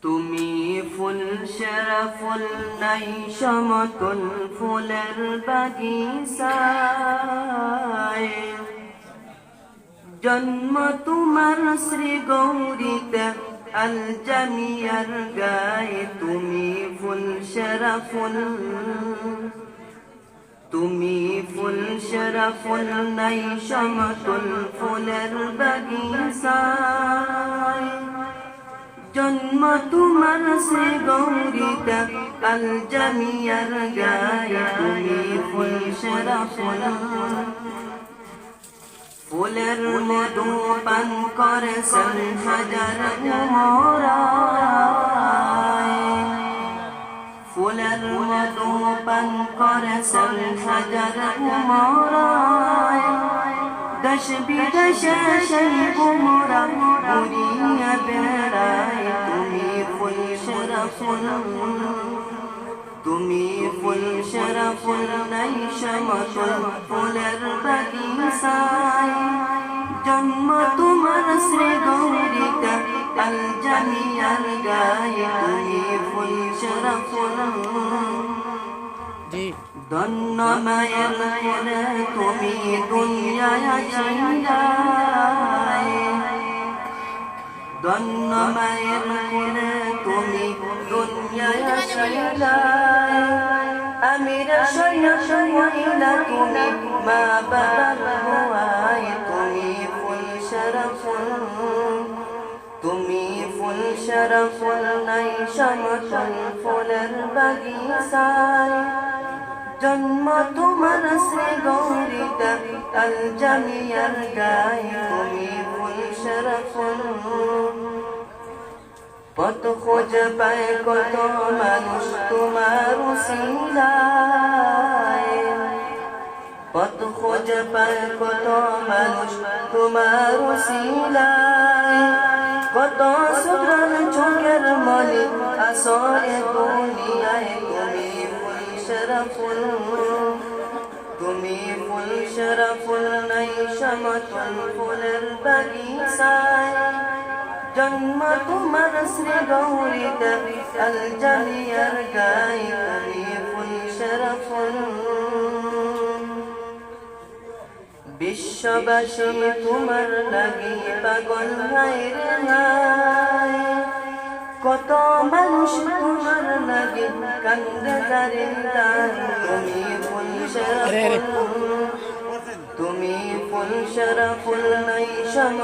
তুমি ফুল সেরা ফুল নাই সমতুল ফুলের বাগিচায় জন্ম তোমার শ্রী গৌরীতে আল জামিয়ার গায়ে তুমি ফুল সেরা ফুল তুমি ফুল সেরা ফুল নাই সমতুল ফুলের বাগিচায় জন্ম তোমার শ্রী গৌরীতে আল জামিয়ার গায়ে তুমি ফুল সেরা ফুল ফুলের মধু পান করেছেন হাজার উমরায় ফুলের মধু পান করেছেন হাজার উমরায় দেশ বিদেশে সেই উমরা ঘুরিয়ে বেড়ায় তুমি ফুল সেরা ফুল তুমি ফুল সেরা ফুল নাই সমতুল ফুলের বাগিচায় জন্ম তোমার শ্রী গৌরীতে আল জামিয়ার গায়ে তুমি ফুল সেরা ফুল ধন্য মায়ের কোলে তুমি দুনিয়ায় ছিলায় ধন্য মায়ের কোলে তুমি দুনিয়ায় ছিলায় আমির সৈয়দ মহিলা তুমি মা বাবার দোয়ায় তুমি ফুল সেরা ফুল তুমি ফুল সেরা ফুল নাই সমতুল ফুলের বাগিচায় জন্ম তোমার শ্রী গৌরীতে আল জামিয়ার গায়ে তুমি ফুল সেরা ফুল কত খোঁজ পায় কত মানুষ তোমার উসিলায় কত খোঁজ পায় কত মানুষ তোমার উসিলায় কত সুগ্রাণ চোখের মনে আসো এ দুনিয়ায় তুমি ফুল সেরা ফুল তুমি ফুল সেরা ফুল নাই সমতুল ফুলের বাগিচায় জন্ম তোমার শ্রী গৌরীতে আল জামিয়ার গায়ে তুমি ফুল সেরা ফুল বিশ্ববাসী তোমার লাগি পাগল হায়রে হায় কত মানুষ তোমার লাগে কান্দে দাঁড়িয়ে তুমি ফুল সেরা ফুল তুমি ফুল সেরা ফুল নাই সম